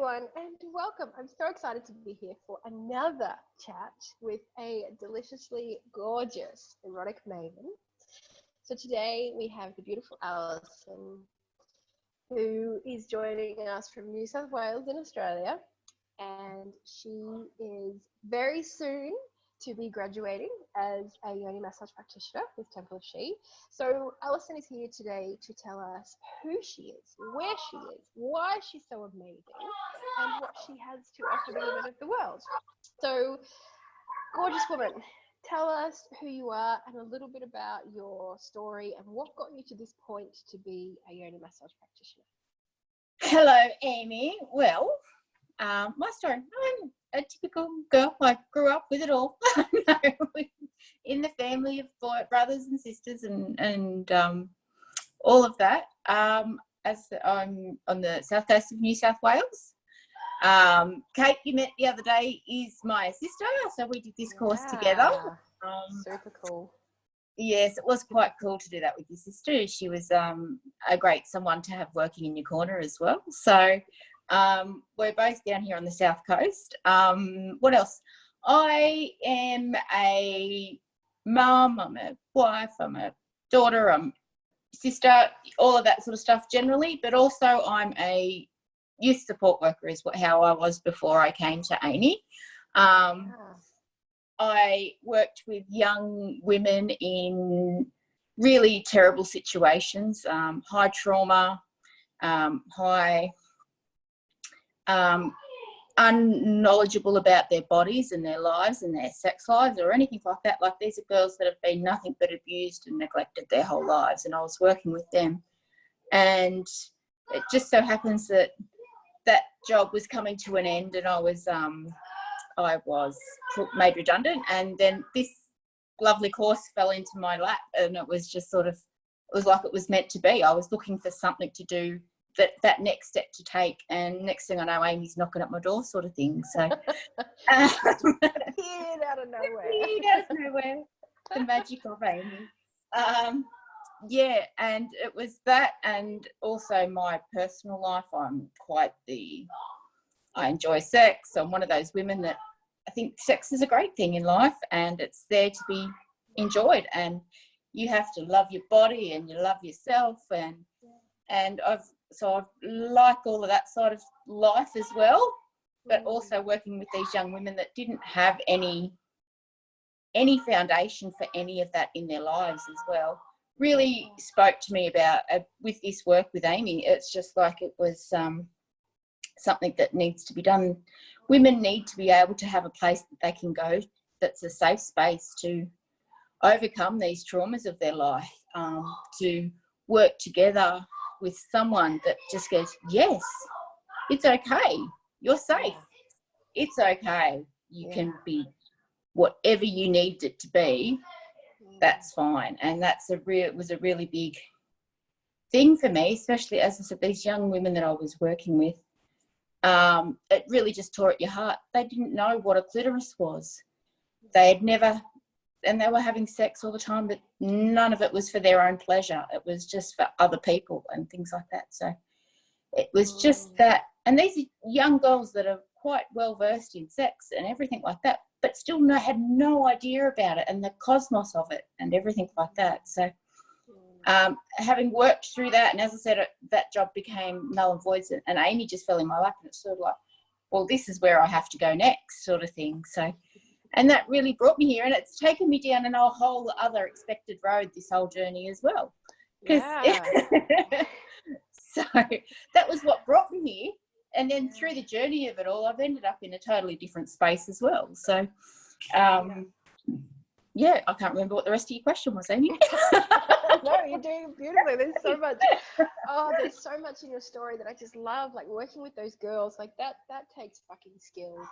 everyone, and welcome. I'm so excited to be here for another chat with a deliciously gorgeous Erotic Maven. So today we have the beautiful Alison, who is joining us from New South Wales in Australia, and she is very soon to be graduating as a Yoni Massage practitioner with Temple of She. So Alison is here today to tell us who she is, where she is, why she's so amazing, and what she has to offer the women of the world. So, gorgeous woman, tell us who you are and a little bit about your story and what got you to this point to be a Yoni Massage practitioner. Hello, Amy. Well, my story, I'm a typical girl. I grew up with it all. In the family of brothers and sisters and all of that. As I'm on the south coast of New South Wales. Kate, you met the other day, is my sister, so we did this course together. Super cool. Yes, it was quite cool to do that with your sister. She was a great someone to have working in your corner as well. So we're both down here on the south coast. What else? I am a mum, I'm a wife, I'm a daughter, I'm a sister, all of that sort of stuff generally, but also I'm a youth support worker is how I was before I came to Amy. I worked with young women in really terrible situations, high trauma, high unknowledgeable about their bodies and their lives and their sex lives or anything like that. Like, these are girls that have been nothing but abused and neglected their whole lives, and I was working with them. And it just so happens that that job was coming to an end, and I was made redundant, and then this lovely course fell into my lap, and it was just it was like it was meant to be. I was looking for something to do, that next step to take, and next thing I know, Amy's knocking at my door, sort of thing. So appeared out of nowhere. The magic of Amy. Yeah, and it was that, and also my personal life. I enjoy sex. I'm one of those women that I think sex is a great thing in life, and it's there to be enjoyed, and you have to love your body and you love yourself, and I've like all of that side of life as well, but also working with these young women that didn't have any foundation for any of that in their lives as well. Really spoke to me about with this work with Amy. It's just like it was something that needs to be done. Women need to be able to have a place that they can go that's a safe space to overcome these traumas of their life, to work together with someone that just goes, yes, it's okay, you're safe, it's okay, you can be whatever you need it to be, that's fine. And it was a really big thing for me, especially, as I said, these young women that I was working with. It really just tore at your heart. They didn't know what a clitoris was. They had never, and they were having sex all the time, but none of it was for their own pleasure. It was just for other people and things like that. So it was just that. And these are young girls that are quite well versed in sex and everything like that, but still had no idea about it and the cosmos of it and everything like that. So having worked through that, and as I said, that job became null and void, and Amy just fell in my lap, and it's sort of like, well, this is where I have to go next, sort of thing. So, and that really brought me here, and it's taken me down a whole other expected road, this whole journey as well. So that was what brought me here, and then through the journey of it all, I've ended up in a totally different space as well. So yeah, I can't remember what the rest of your question was, Amy. No, you're doing beautifully. There's so much in your story that I just love, like working with those girls. Like that takes fucking skill.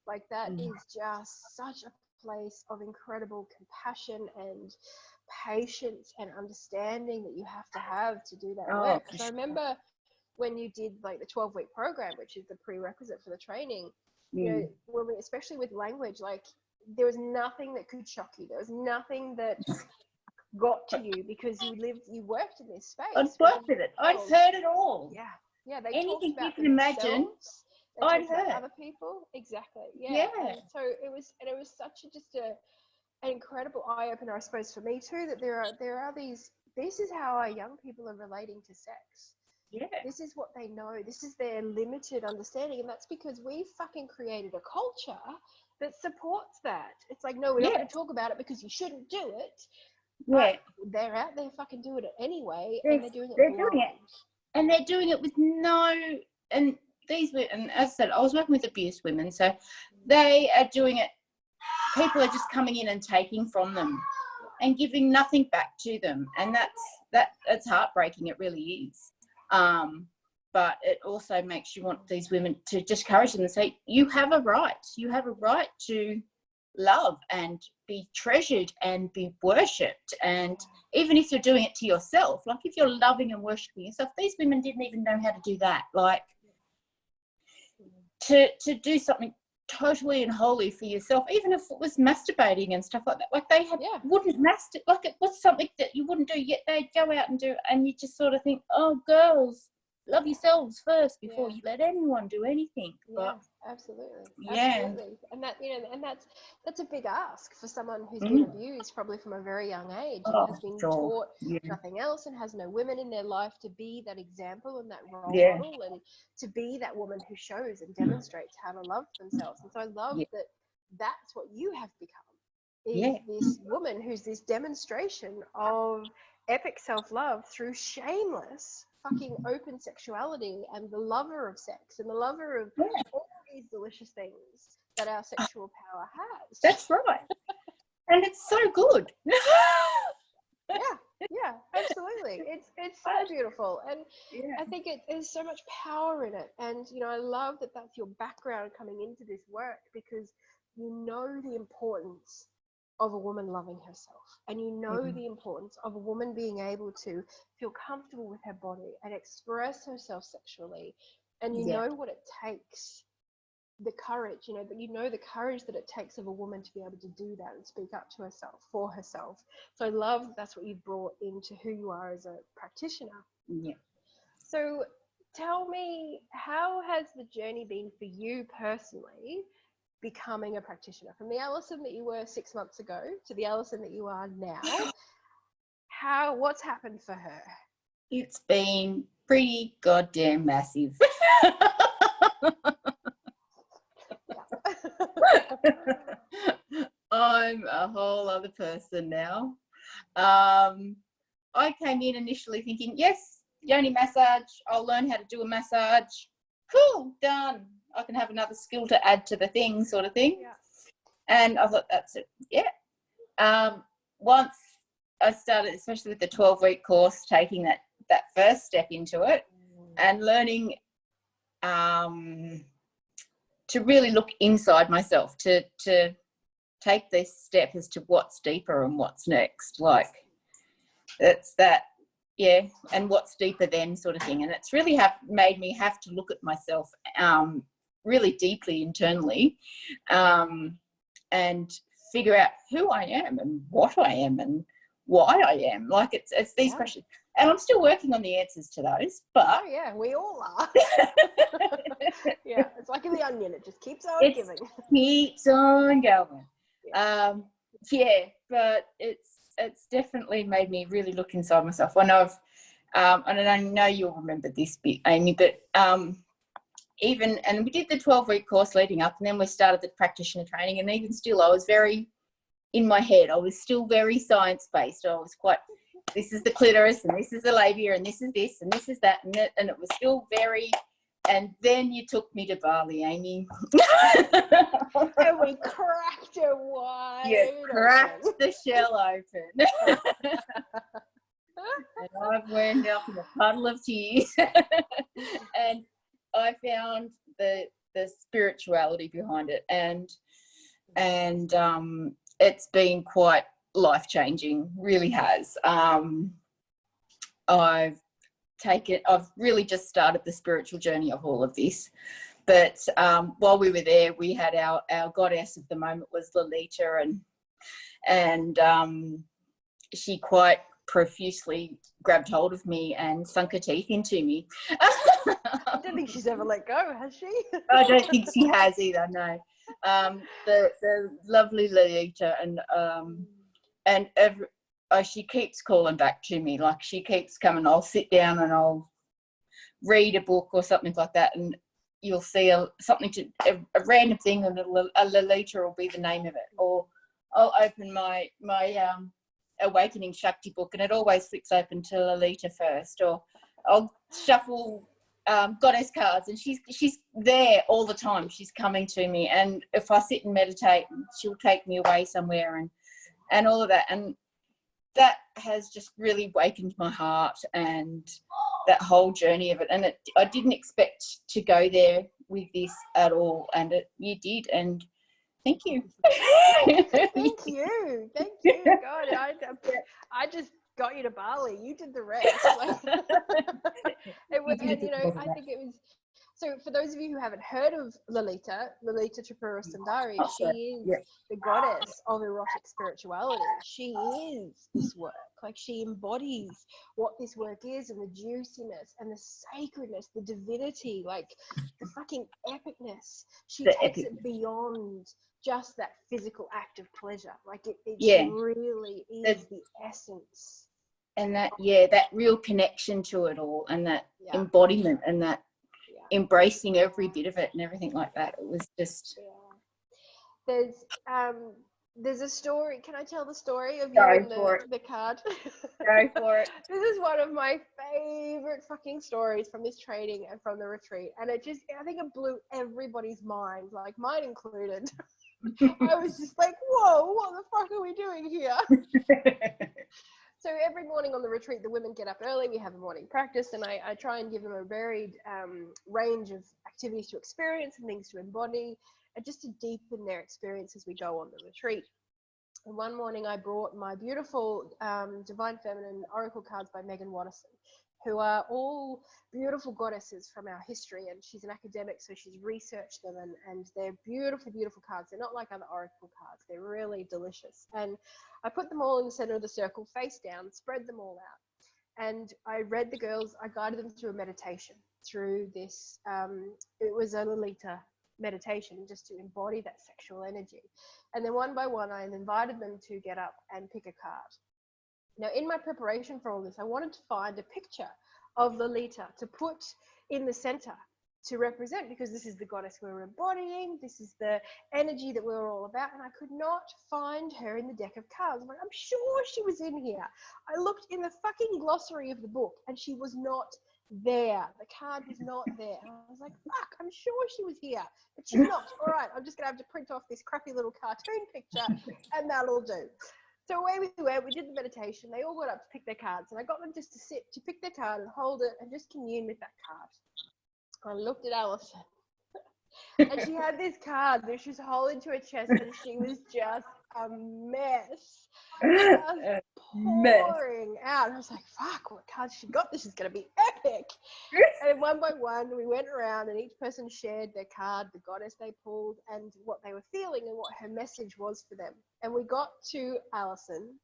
Like that is just such a place of incredible compassion and patience and understanding that you have to do that work. So I remember when you did like the 12-week program, which is the prerequisite for the training, you know, especially with language, like there was nothing that could shock you. There was nothing that got to you because you worked in this space. I'd worked with it. I'd heard it all. Yeah. They anything talked about you can imagine. They talked about other people. Exactly. Yeah. And so it was such an incredible eye opener, I suppose, for me too, that there are these. This is how our young people are relating to sex. Yeah. This is what they know. This is their limited understanding, and that's because we fucking created a culture that supports that. It's like, no, we're not going to talk about it because you shouldn't do it. But they're out there fucking doing it anyway, and they're doing it blind. And they're doing it with no, and these women, and as I said, I was working with abused women, so they are doing it. People are just coming in and taking from them and giving nothing back to them, and that's heartbreaking. It really is. But it also makes you want these women to just encourage them and say, you have a right. You have a right to love and be treasured and be worshipped. And even if you're doing it to yourself, like if you're loving and worshipping yourself, these women didn't even know how to do that. Like to do something totally and wholly for yourself, even if it was masturbating and stuff like that. Like they wouldn't masturbate, like it was something that you wouldn't do, yet they'd go out and do it, and you just sort of think, oh, girls, love yourselves first before you let anyone do anything. But absolutely. And that, and that's a big ask for someone who's been abused probably from a very young age and has been taught nothing else and has no women in their life to be that example and that role model and to be that woman who shows and demonstrates how to love themselves. And so I love that that's what you have become, is this woman who's this demonstration of epic self-love through shameless fucking open sexuality and the lover of sex and the lover of all these delicious things that our sexual power has. That's right. And it's so good. yeah, absolutely. It's so beautiful, and I think there's so much power in it. And I love that that's your background coming into this work, because you know the importance of a woman loving herself, and the importance of a woman being able to feel comfortable with her body and express herself sexually, and you know what it takes, the courage, the courage that it takes of a woman to be able to do that and speak up to herself, for herself. So I love that's what you've brought into who you are as a practitioner. So tell me, how has the journey been for you personally, becoming a practitioner, from the Alison that you were 6 months ago to the Alison that you are now? What's happened for her? It's been pretty goddamn massive. I'm a whole other person now. I came in initially thinking, yes, Yoni Massage, I'll learn how to do a massage. Cool, done. I can have another skill to add to the thing, sort of thing. And I thought, that's it. Once I started, especially with the 12-week course, taking that first step into it and learning to really look inside myself, to take this step as to what's deeper and what's next. Like, it's that, and what's deeper then, sort of thing. And it's really made me have to look at myself really deeply internally, and figure out who I am and what I am and why I am. Like, it's these questions, and I'm still working on the answers to those. But we all are. It's like in the onion; it just keeps on giving. Keeps on going. But it's definitely made me really look inside myself. When and I know you'll remember this bit, Amy, but and we did the 12-week course leading up, and then we started the practitioner training, and even still I was very in my head. I was still very science-based. I was quite, this is the clitoris and this is the labia and this is this and this is that, and it was still very. And then you took me to Bali, Amy. And we cracked it wide. You cracked the shell open. And I've wound up in a puddle of tears. And I found the spirituality behind it, and it's been quite life-changing, really has. I've really just started the spiritual journey of all of this, but while we were there, we had our goddess of the moment was Lolita, and she quite profusely grabbed hold of me and sunk her teeth into me. I don't think she's ever let go, has she? I don't think she has either, no. The lovely Lolita, and she keeps calling back to me. Like, she keeps coming. I'll sit down and I'll read a book or something like that, and you'll see a random thing, and a Lolita will be the name of it. Or I'll open my Awakening Shakti book, and it always flicks open to Lolita first. Or I'll shuffle goddess cards, and she's there all the time. She's coming to me, and if I sit and meditate, she'll take me away somewhere, and all of that. And that has just really wakened my heart, and that whole journey of it. And I didn't expect to go there with this at all, and you did, and thank you. Thank you. God, I just got you to Bali. You did the rest. Like, it was, and, you know, I think it was. So for those of you who haven't heard of Lolita Tripura Sundari, she is the goddess of erotic spirituality. She is this work. Like, she embodies what this work is, and the juiciness and the sacredness, the divinity, like the fucking epicness. She takes it beyond just that physical act of pleasure. Like, it really is the essence. And that real connection to it all, and that embodiment, and that embracing every bit of it and everything like that. It was just there's a story. Can I tell the story of you and the card? Go for it. This is one of my favorite fucking stories from this training and from the retreat, and I think it blew everybody's mind, like mine included. I was just like, whoa, what the fuck are we doing here? So every morning on the retreat, the women get up early. We have a morning practice, and I try and give them a varied range of activities to experience and things to embody, and just to deepen their experience as we go on the retreat. And one morning I brought my beautiful Divine Feminine Oracle cards by Megan Watterson, who are all beautiful goddesses from our history. And she's an academic, so she's researched them, and they're beautiful, beautiful cards. They're not like other oracle cards. They're really delicious. And I put them all in the center of the circle, face down, spread them all out. And I read the girls, I guided them through a meditation, through this, it was a Lolita meditation, just to embody that sexual energy. And then one by one, I invited them to get up and pick a card. Now, in my preparation for all this, I wanted to find a picture of Lolita to put in the center to represent, because this is the goddess we're embodying. This is the energy that we're all about. And I could not find her in the deck of cards. I'm like, I'm sure she was in here. I looked in the fucking glossary of the book, and she was not there. The card was not there. And I was like, fuck, I'm sure she was here, but she's not. All right, I'm just gonna have to print off this crappy little cartoon picture, and that'll do. So away we went. We did the meditation. They all got up to pick their cards, and I got them just to sit, to pick their card and hold it and just commune with that card. I looked at Alison, and she had this card that she was holding to her chest, and she was just a mess. Just pouring out. I was like, fuck, what cards she got? This is going to be epic. And one by one, we went around, and each person shared their card, the goddess they pulled, and what they were feeling and what her message was for them. And we got to Alison.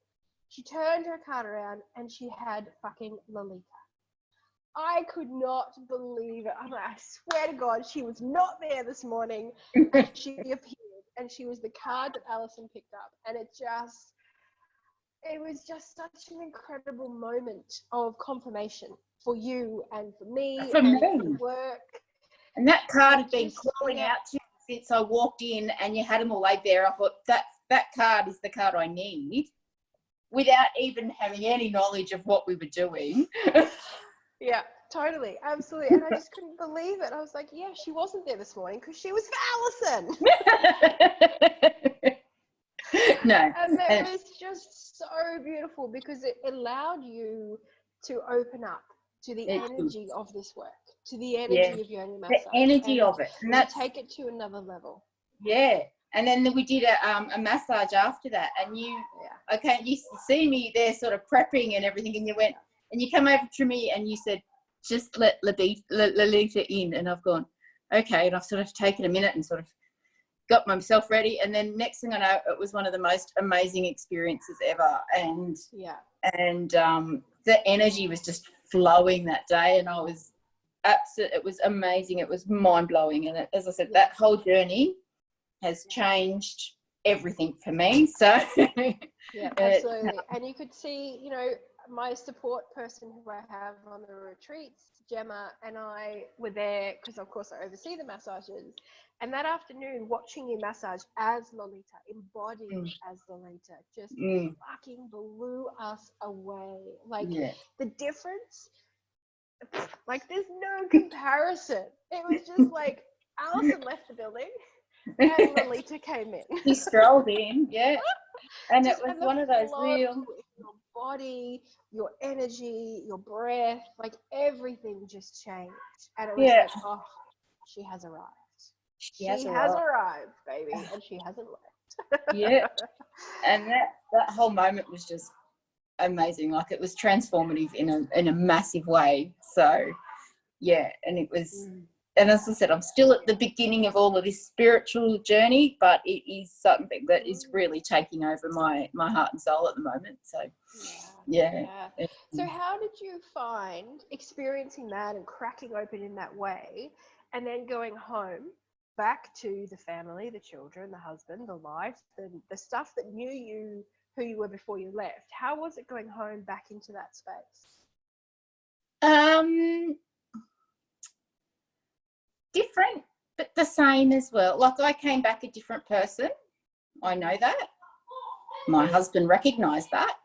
She turned her card around, and she had fucking Lolita. I could not believe it. I'm like, I swear to God, she was not there this morning. And she appeared, and she was the card that Alison picked up. And it was just such an incredible moment of confirmation for you and for me and for the work. And that card had been calling out to you since I walked in, and you had them all laid there. I thought, that card is the card I need, without even having any knowledge of what we were doing. Yeah, totally. Absolutely. And I just couldn't believe it. I was like, yeah, she wasn't there this morning because she was for Alison. No. And it was just so beautiful, because it allowed you to open up to the energy of this work, to the energy of Yoni Massage. The energy of it. And that's, take it to another level. Yeah. And then we did a massage after that. And you see me there sort of prepping and everything, and you went, and you come over to me and you said, just let Lolita in. And I've gone, okay. And I've sort of taken a minute and sort of got myself ready, and then next thing I know, it was one of the most amazing experiences ever. And the energy was just flowing that day, and I was it was amazing. It was mind-blowing, and as I said, that whole journey has changed everything for me. So yeah, absolutely. And you could see, you know, my support person who I have on the retreats, Gemma, and I were there because of course I oversee the massages, and that afternoon watching you massage as Lolita, embodied as Lolita, just fucking blew us away. Like the difference, like there's no comparison. It was just like Alison left the building and Lolita came in. She strolled in, and just, it was one of those real. Your body, your energy, your breath, like everything just changed. And it was like, oh, she has arrived. She has arrived, baby, and she hasn't left. And that whole moment was just amazing. Like it was transformative in a massive way. So and it was and as I said, I'm still at the beginning of all of this spiritual journey, but it is something that is really taking over my heart and soul at the moment. So so how did you find experiencing that and cracking open in that way, and then going home back to the family, the children, the husband, the life, the stuff that knew you, who you were before you left? How was it going home back into that space? Different, but the same as well. Like I came back a different person. I know that. My husband recognised that.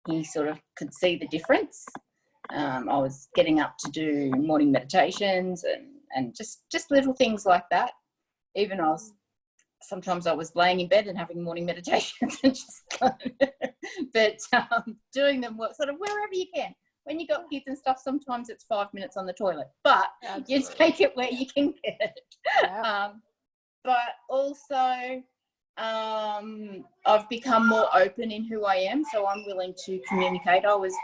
He sort of could see the difference. I was getting up to do morning meditations and just little things like that. Even sometimes I was laying in bed and having morning meditations and but doing them sort of wherever you can. When you got kids and stuff, sometimes it's 5 minutes on the toilet, but you take it where you can get it. But also, I've become more open in who I am, so I'm willing to communicate. I was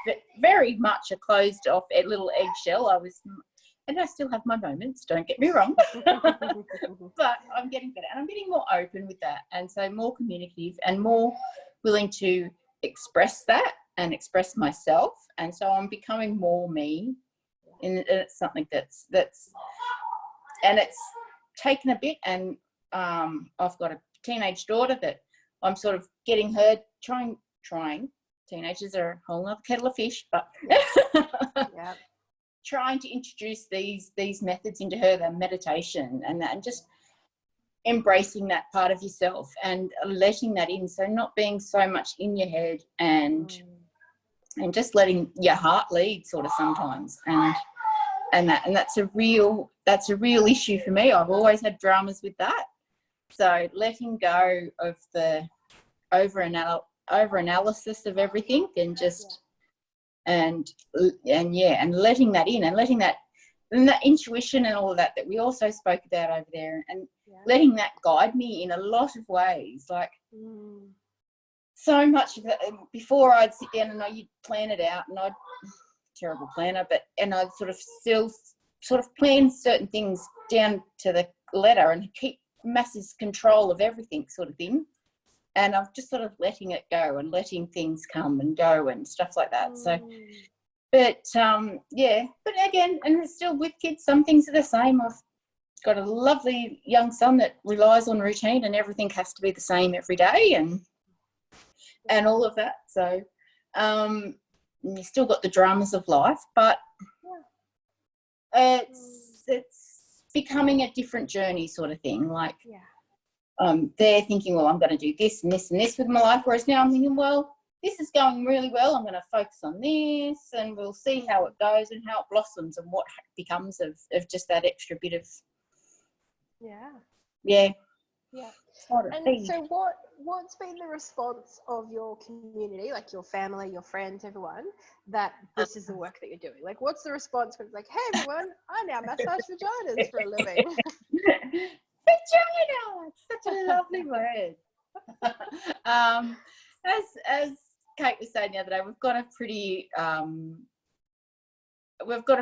very much a closed off little eggshell. And I still have my moments, don't get me wrong, but I'm getting better, and I'm getting more open with that, and so more communicative and more willing to express that and express myself. And so I'm becoming more me, and it's something that's and it's taken a bit. And I've got a teenage daughter that I'm sort of getting her trying. Teenagers are a whole other kettle of fish, but trying to introduce these methods into her, the meditation and that, and just embracing that part of yourself and letting that in. So not being so much in your head and just letting your heart lead sort of sometimes. And that's a real issue for me. I've always had dramas with that. So letting go of the over analysis of everything and just and letting that in, and letting that, and that intuition and all of that we also spoke about over there, and letting that guide me in a lot of ways. Like so much of it, before I'd sit down and you'd plan it out, and terrible planner, and I'd sort of plan certain things down to the letter and keep massive control of everything sort of thing. And I'm just sort of letting it go and letting things come and go and stuff like that. So, but again, and still with kids, some things are the same. I've got a lovely young son that relies on routine, and everything has to be the same every day, and all of that. So, you still got the dramas of life, but it's becoming a different journey sort of thing. Like, they're thinking, well, I'm going to do this and this and this with my life, whereas now I'm thinking, well, this is going really well, I'm going to focus on this, and we'll see how it goes and how it blossoms and what becomes of just that extra bit of And so what's been the response of your community, like your family, your friends, everyone, that this is the work that you're doing? Like, what's the response when it's like, hey everyone, I now massage vaginas for a living? Vagina, it's such a lovely word. As Kate was saying the other day, we've got a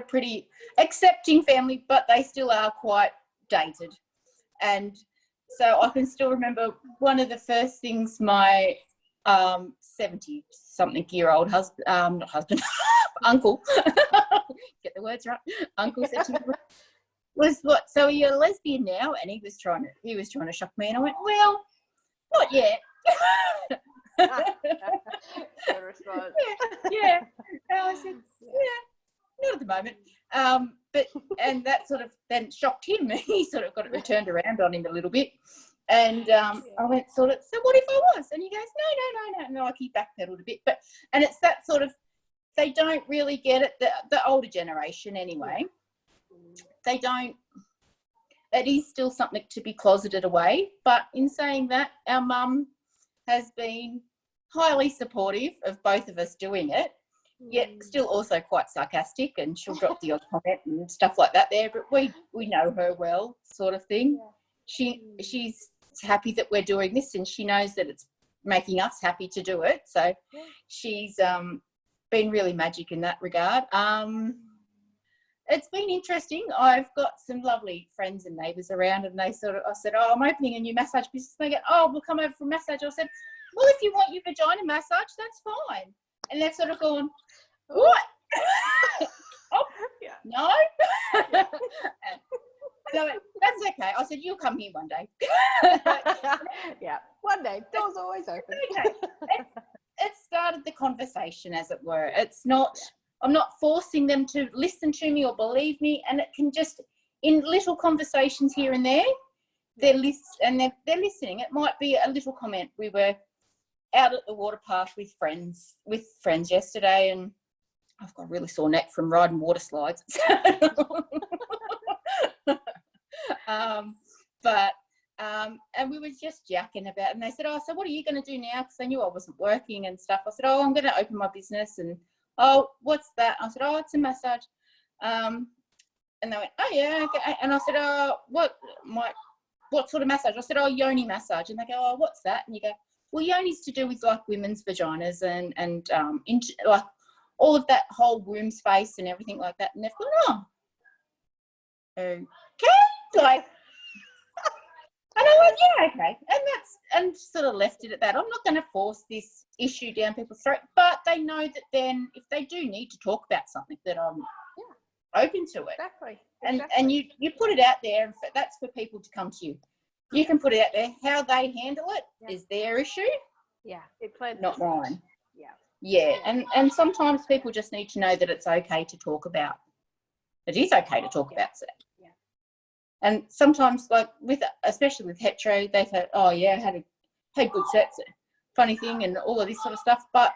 pretty accepting family, but they still are quite dated. And so I can still remember one of the first things my 70-something-year-old husband, not husband, uncle, get the words right, uncle said to me, was what, so you're a lesbian now? And he was trying to shock me, and I went, well, not yet. Good response. Yeah. And I said, yeah, not at the moment. And that sort of then shocked him. He sort of got it returned around on him a little bit. And I went sort of, so what if I was? And he goes, no, like he backpedaled a bit. And it's that sort of, they don't really get it, the older generation anyway. They don't, it is still something to be closeted away. But in saying that, our mum has been highly supportive of both of us doing it, yet still also quite sarcastic, and she'll drop the odd comment and stuff like that there, but we know her well, sort of thing. She's happy that we're doing this, and she knows that it's making us happy to do it, so she's been really magic in that regard. It's been interesting. I've got some lovely friends and neighbours around, and I said, oh, I'm opening a new massage business. And they go, oh, we'll come over for a massage. I said, well, if you want your vagina massage, that's fine. And they've sort of gone, what? Oh, no. And I went, that's okay. I said, you'll come here one day. Yeah, one day. Door's always open. Okay. It started the conversation, as it were. It's not, I'm not forcing them to listen to me or believe me, and it can just, in little conversations here and there, they're listening. It might be a little comment. We were out at the water park with friends yesterday, and I've got a really sore neck from riding water slides. And we were just jacking about, and they said, oh, so what are you going to do now? Because they knew I wasn't working and stuff. I said, oh, I'm going to open my business. And, oh, what's that? I said, oh, it's a massage. And they went, oh, yeah, okay. And I said, oh, what sort of massage? I said, oh, Yoni Massage. And they go, oh, what's that? And you go, well, Yoni's to do with like women's vaginas and like all of that whole womb space and everything like that. And they've gone, oh, okay, like, and I went, yeah, okay. And sort of left it at that. I'm not going to force this issue down people's throat, but they know that then if they do need to talk about something, that I'm open to it. Exactly. And you put it out there, and that's for people to come to you. You can put it out there. How they handle it is their issue. Yeah, it played not mine. Yeah. And sometimes people just need to know that it's okay to talk about. It is okay to talk about sex. Yeah. And sometimes, like especially with hetero, they say, "Oh yeah, had good sex." Funny thing, and all of this sort of stuff. But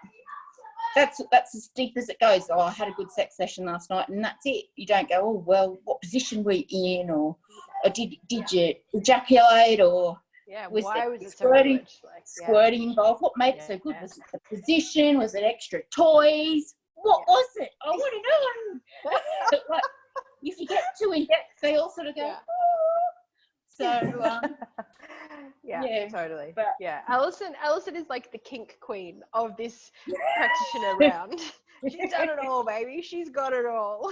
that's as deep as it goes. Oh, I had a good sex session last night, and that's it. You don't go, oh well, what position were you in, or did you ejaculate, or was squirting involved? What made it so good? Was it the position? Was it extra toys? What was it? I want to know. Like, if you get too in depth, they all sort of go, oh. So yeah, totally. But, Alison is like the kink queen of this practitioner round. She's done it all, baby. She's got it all.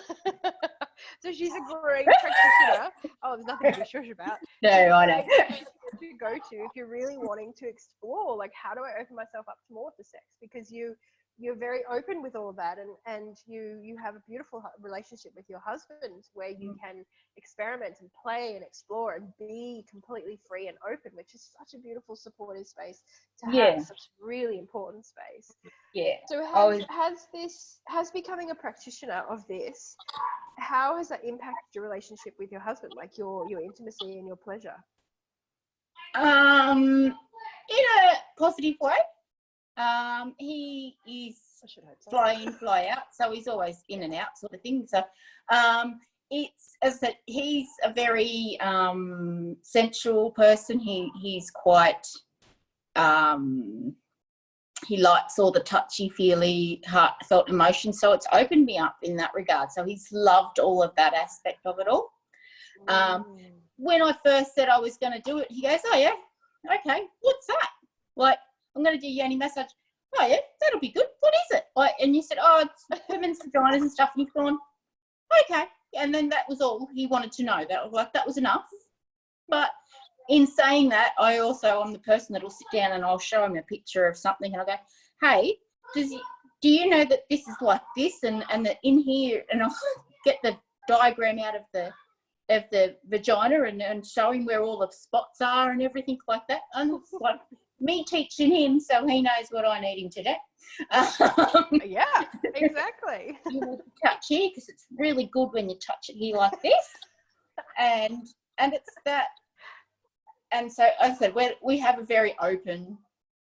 So she's a great practitioner. Oh, there's nothing to be shush about. No, I know. To go to if you're really wanting to explore, like, how do I open myself up to more for sex? Because you're very open with all of that, and you have a beautiful relationship with your husband where you can experiment and play and explore and be completely free and open, which is such a beautiful supportive space to have, such a really important space. Yeah. So has becoming a practitioner of this, how has that impacted your relationship with your husband, like your intimacy and your pleasure? In a positive way. He is fly in, fly out, so he's always in and out sort of thing. So it's, as I said, he's a very sensual person. He's quite he likes all the touchy-feely, heartfelt emotions, so it's opened me up in that regard. So he's loved all of that aspect of it all. When I first said I was going to do it, he goes, oh yeah, okay, what's that? Like, I'm going to do Yoni Massage. Oh yeah, that'll be good. What is it? Like, and you said, oh, it's women's vaginas and stuff. And you've gone, okay. And then that was all he wanted to know. That was enough. But in saying that, I'm the person that will sit down and I'll show him a picture of something and I'll go, hey, do you know that this is like this and that in here, and I'll get the diagram out of the vagina and show him where all the spots are and everything like that. And it's like me teaching him so he knows what I need him to do. Yeah, exactly. You want to touch here because it's really good when you touch it here like this. And it's that. And so, as I said, we have a very open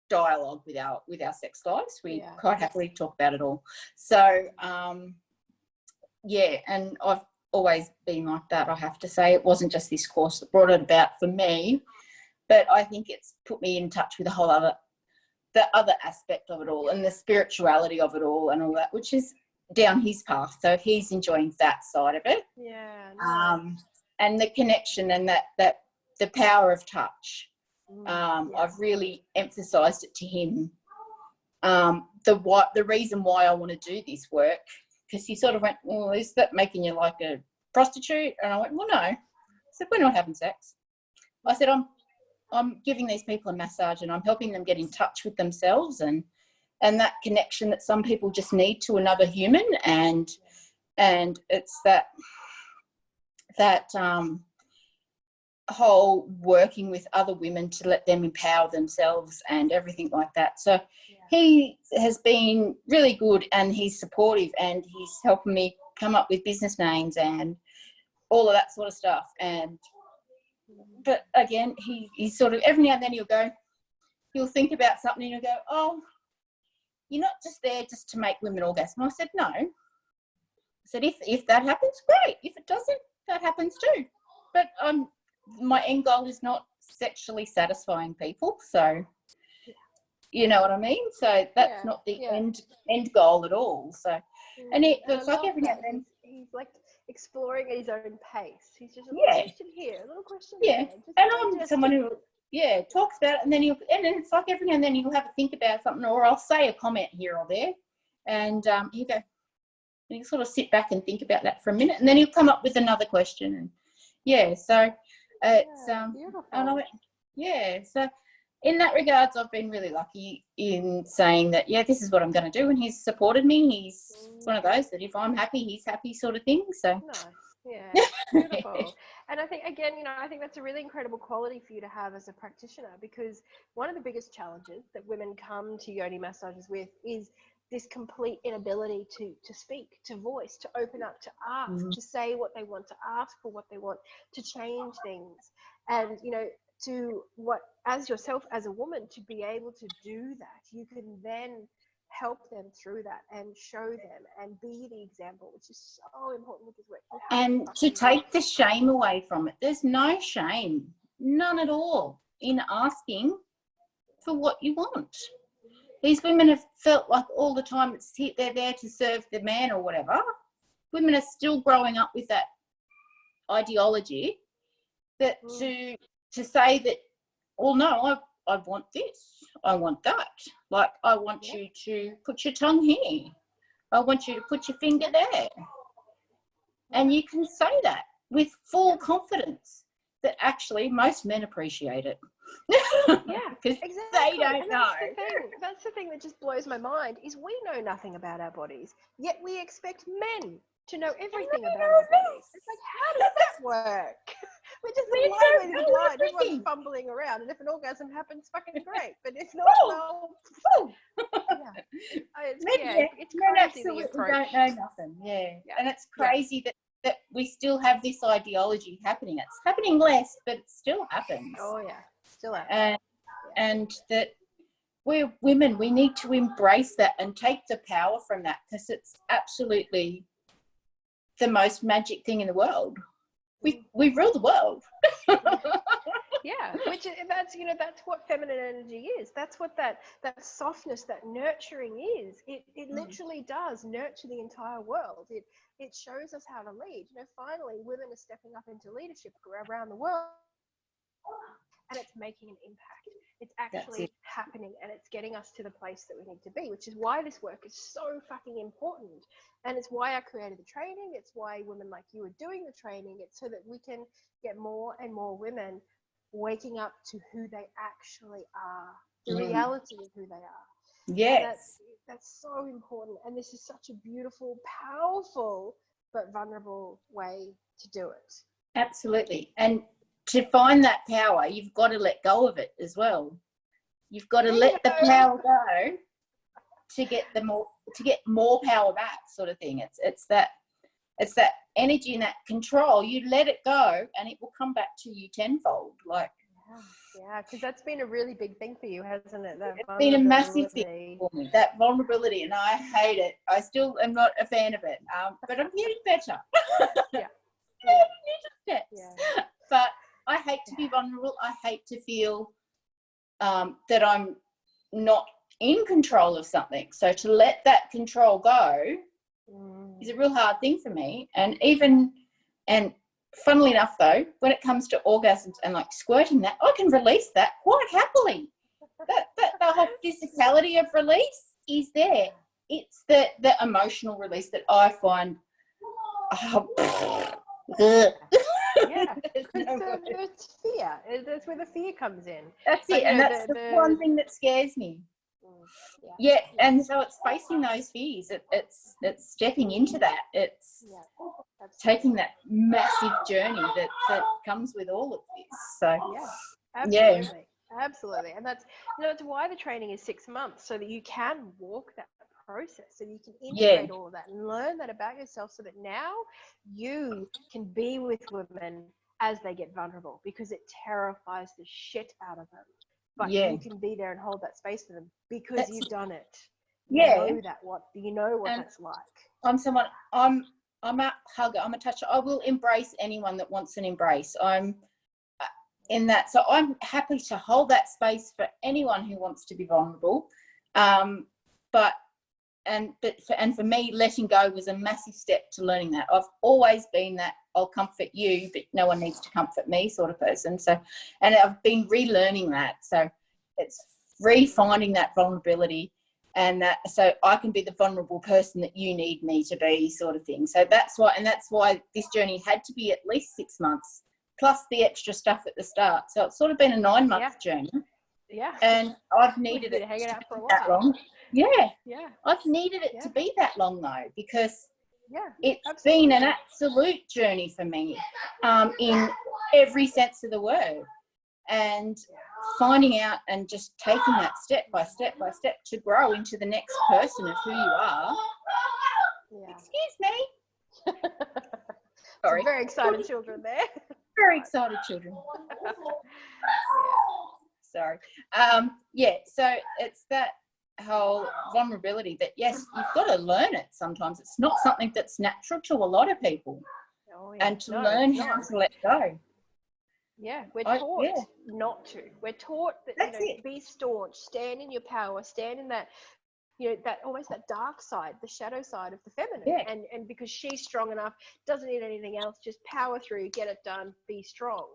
dialogue with our sex lives. We quite happily talk about it all. So, and I've always been like that, I have to say. It wasn't just this course that brought it about for me, but I think it's put me in touch with the other aspect of it all and the spirituality of it all and all that, which is down his path. So he's enjoying that side of it. Yeah. Nice. And the connection and that the power of touch. I've really emphasised it to him. The reason why I want to do this work, because he sort of went, well, is that making you like a prostitute? And I went, well, no. I said, we're not having sex. I said, I'm giving these people a massage and I'm helping them get in touch with themselves and that connection that some people just need to another human, and it's that whole working with other women to let them empower themselves and everything like that. So he has been really good and he's supportive and he's helping me come up with business names and all of that sort of stuff. But again, he sort of every now and then he'll think about something and he'll go, oh, you're not just there just to make women orgasm. I said, no. I said, if that happens, great. If it doesn't, that happens too. But my end goal is not sexually satisfying people, so you know what I mean. So that's not the end goal at all. So, and it's like every now and then he's like exploring at his own pace. He's just a little question here, a little question there. And I'm someone who talks about it, and then it's like every now and then he'll have a think about something, or I'll say a comment here or there, and he'll go, and he'll sort of sit back and think about that for a minute, and then he'll come up with another question, and so. It's beautiful. And I went, so in that regards I've been really lucky in saying that this is what I'm going to do, and he's supported me. He's one of those that if I'm happy he's happy sort of thing. So nice. Beautiful. And I think again, I think that's a really incredible quality for you to have as a practitioner, because one of the biggest challenges that women come to Yoni massages with is this complete inability to speak, to voice, to open up, to ask, to say what they want, to ask for what they want, to change things. And, as yourself, as a woman, to be able to do that, you can then help them through that and show them and be the example, which is so important with this work. And to take the shame away from it. There's no shame, none at all, in asking for what you want. These women have felt like all the time they're there to serve the man or whatever. Women are still growing up with that ideology that to say that, well, no, I want this, I want that. Like, I want you to put your tongue here. I want you to put your finger there. And you can say that with full confidence that actually most men appreciate it. Because they don't know. That's the thing that just blows my mind, is we know nothing about our bodies, yet we expect men to know everything about our bodies. It's like, how does that work? We're just blind. Everyone's fumbling around, and if an orgasm happens, fucking great. But if not, well, it's men absolutely don't know nothing. And it's crazy that we still have this ideology happening. It's happening less, but it still happens. Oh yeah, still happens. And that we're women, we need to embrace that and take the power from that, because it's absolutely the most magic thing in the world. We rule the world. Which that's what feminine energy is. That's what that softness, that nurturing is. It literally does nurture the entire world. It shows us how to lead. Finally women are stepping up into leadership around the world, and it's making an impact. It's actually happening, and it's getting us to the place that we need to be, which is why this work is so fucking important. And it's why I created the training. It's why women like you are doing the training. It's so that we can get more and more women waking up to who they actually are, the reality of who they are. Yes. That's so important. And this is such a beautiful, powerful, but vulnerable way to do it. Absolutely. And to find that power, you've got to let go of it as well. You've got to let the power go to get more power back, sort of thing. It's that energy and that control. You let it go and it will come back to you tenfold. Like, yeah, because that's been a really big thing for you, hasn't it? That it's been a massive thing for me, that vulnerability, and I hate it. I still am not a fan of it, but I'm getting better. But I hate to be vulnerable. I hate to feel that I'm not in control of something. So to let that control go is a real hard thing for me. And funnily enough, though, when it comes to orgasms and like squirting, that I can release that quite happily. That the whole physicality of release is there. It's the emotional release that I find. Yeah, it's fear. That's where the fear comes in. That's it, and that's the one thing that scares me. Yeah, and so it's facing those fears. It's stepping into that. It's taking that massive journey that comes with all of this. So absolutely, and that's why the training is 6 months, so that you can walk that process, so you can integrate all of that and learn that about yourself, so that now you can be with women as they get vulnerable, because it terrifies the shit out of them. But you can be there and hold that space for them because you've done it. You know what that's like. I'm someone. I'm a hugger. I'm a toucher. I will embrace anyone that wants an embrace. I'm in that. So I'm happy to hold that space for anyone who wants to be vulnerable. But for me, letting go was a massive step to learning that. I've always been that I'll comfort you, but no one needs to comfort me sort of person. So, and I've been relearning that. So it's refinding that vulnerability, and that so I can be the vulnerable person that you need me to be, sort of thing. So that's why this journey had to be at least 6 months plus the extra stuff at the start. So it's sort of been a 9-month journey. Yeah. And I've needed it to be that long. Yeah. I've needed it to be that long though, because it's been an absolute journey for me, in every sense of the word. And finding out and just taking that step by step to grow into the next person of who you are. Excuse me. Sorry. Some very excited children there. Very excited children. Sorry. So it's that whole vulnerability that, yes, you've got to learn it sometimes. It's not something that's natural to a lot of people. And to learn how to let go. Yeah, we're taught not to. We're taught that, be staunch, stand in your power, stand in that, that almost that dark side, the shadow side of the feminine. And because she's strong enough, doesn't need anything else, just power through, get it done, be strong.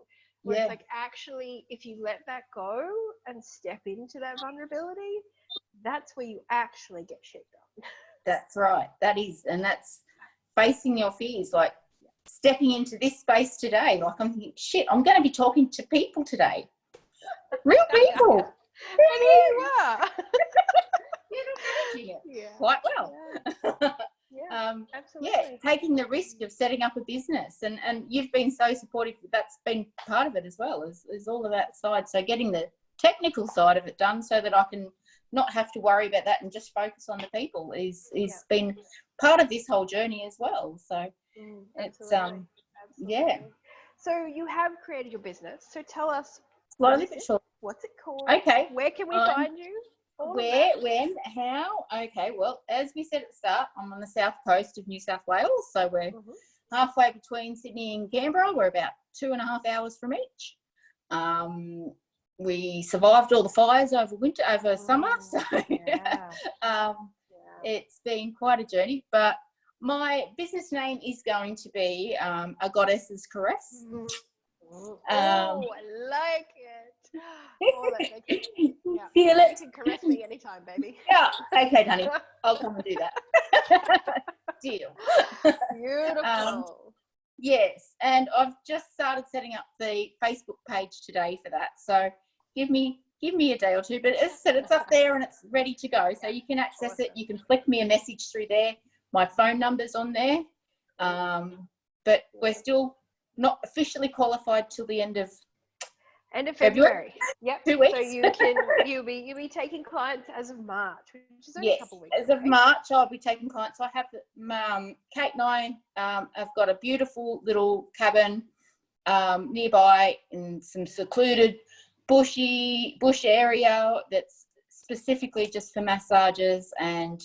Where it's like, actually, if you let that go and step into that vulnerability, that's where you actually get shit done. That's right. That is, and that's facing your fears, like stepping into this space today. Like I'm thinking, shit, I'm going to be talking to people today. Real people. And here you are. You're managing it quite well. Absolutely. Taking the risk of setting up a business, and you've been so supportive. That's been part of it as well, is all of that side. So getting the technical side of it done so that I can not have to worry about that and just focus on the people is been part of this whole journey as well. So it's absolutely. So you have created your business. So tell us slowly but surely. What's it called? Okay. Where can we find you? Where, when, how? Okay, well, as we said at the start, I'm on the south coast of New South Wales, so we're halfway between Sydney and Canberra. We're about 2.5 hours from each. We survived all the fires over summer, so it's been quite a journey. But my business name is going to be A Goddess's Caress. I like it. Feel it. You can caress me anytime, baby. Yeah. Okay, honey. I'll come and do that. Deal. Beautiful. Yes, and I've just started setting up the Facebook page today for that. So give me a day or two, but it's up there and it's ready to go. So you can access it. You can flick me a message through there. My phone number's on there. But we're still not officially qualified till the end of February. Yep. 2 weeks. So you'll be taking clients as of March, which is only a couple of weeks. As of March, I'll be taking clients. So I have Kate and I have got a beautiful little cabin nearby in some secluded bush area that's specifically just for massages, and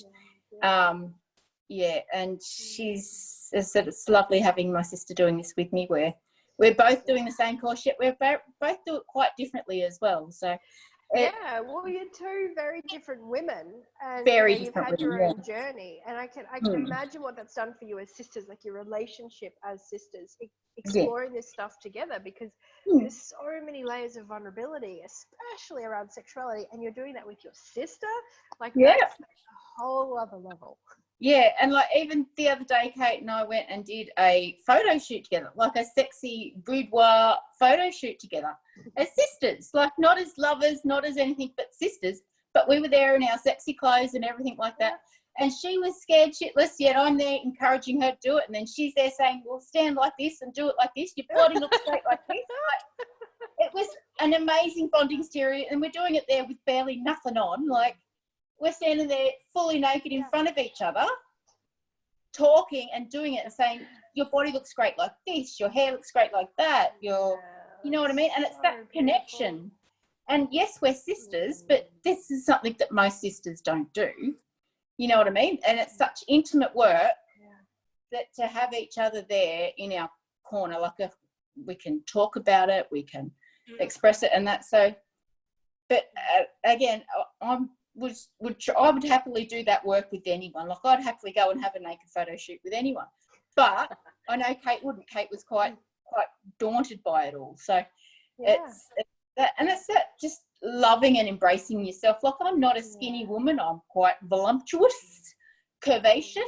and she's, as I said, it's lovely having my sister doing this with me. We're both doing the same course, yet we're both do it quite differently as well. So well, you're two very different women, and you've had your own journey, and I can imagine what that's done for you as sisters, like your relationship as sisters, exploring this stuff together, because there's so many layers of vulnerability, especially around sexuality, and you're doing that with your sister. Like that's a whole other level. Yeah, and like even the other day, Kate and I went and did a photo shoot together, like a sexy boudoir photo shoot together as sisters, like not as lovers, not as anything but sisters, but we were there in our sexy clothes and everything like that. And she was scared shitless, yet I'm there encouraging her to do it. And then she's there saying, well, stand like this and do it like this. Your body looks great like this. It was an amazing bonding experience, and we're doing it there with barely nothing on, like, we're standing there fully naked in front of each other, talking and doing it and saying, your body looks great like this, your hair looks great like that, you know what I mean? And it's that connection. And yes, we're sisters, but this is something that most sisters don't do. You know what I mean? And it's such intimate work that to have each other there in our corner, like we can talk about it, we can express it, and that's so. But again, I would happily do that work with anyone. Like I'd happily go and have a naked photo shoot with anyone. But I know Kate wouldn't. Kate was quite daunted by it all. So it's that, and it's that just loving and embracing yourself. Like I'm not a skinny woman. I'm quite voluptuous, curvaceous,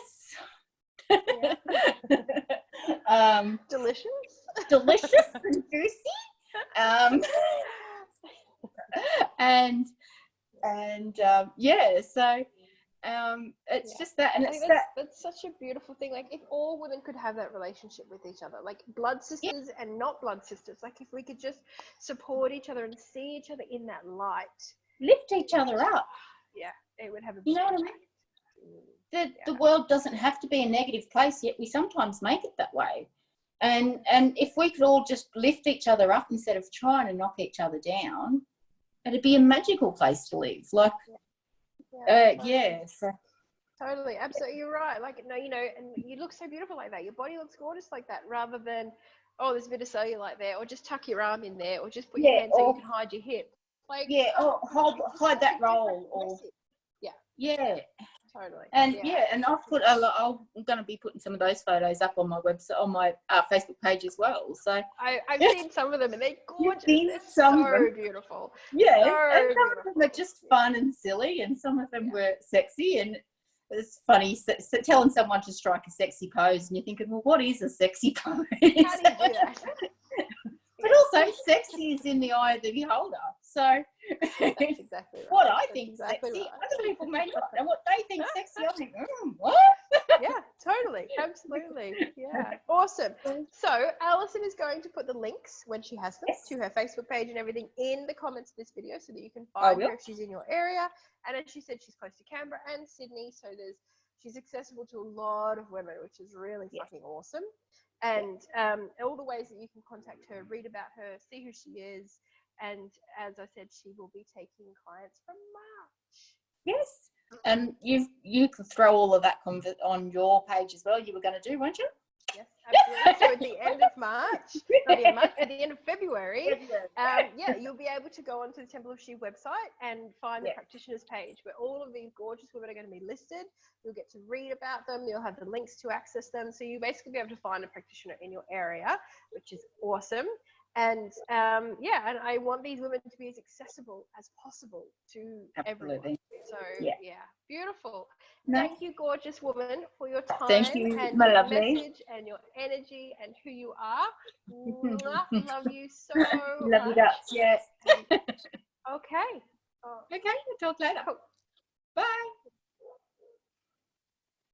delicious and juicy. It's just that, and it's that's such a beautiful thing. Like if all women could have that relationship with each other, like blood sisters and not blood sisters, like if we could just support each other and see each other in that light, lift each other up, it would have a you know what I mean? The world doesn't have to be a negative place, yet we sometimes make it that way. And if we could all just lift each other up instead of trying to knock each other down, it'd be a magical place to live. Like, so. Totally, absolutely, you're right. Like, no, you know, and you look so beautiful like that. Your body looks gorgeous like that, rather than, oh, there's a bit of cellulite there, or just tuck your arm in there, or just put your hand so you can hide your hip. Like, or hide that roll, or totally. And and I'm going to be putting some of those photos up on my website, on my Facebook page as well. So I've seen some of them, and they're gorgeous. They're so beautiful. Yeah, and some of them are just fun and silly, and some of them were sexy. And it's funny telling someone to strike a sexy pose, and you're thinking, well, what is a sexy pose? How do you do that? But also, sexy is in the eye of the beholder. So that's exactly right. What I think sexy, right. Other people may not. And what they think sexy, I think, what? Yeah, totally. Absolutely. Yeah. Awesome. So Alison is going to put the links, when she has them, to her Facebook page and everything in the comments of this video, so that you can find her if she's in your area. And as she said, she's close to Canberra and Sydney, so she's accessible to a lot of women, which is really fucking awesome. And all the ways that you can contact her, read about her, see who she is. And as I said, she will be taking clients from March. Yes. And you could throw all of that on your page as well. You were going to do, weren't you? Yes, absolutely. So at the end of March, at the end of February, you'll be able to go onto the Temple of She website and find the practitioners page, where all of these gorgeous women are going to be listed. You'll get to read about them. You'll have the links to access them. So you basically be able to find a practitioner in your area, which is awesome. And and I want these women to be as accessible as possible to everyone. So beautiful. Thank you, gorgeous woman, for your time. Thank you, and my your lovely message and your energy and who you are. Love you so Love much. you guts, yes. Okay. Okay, we'll talk later. Cool. Bye.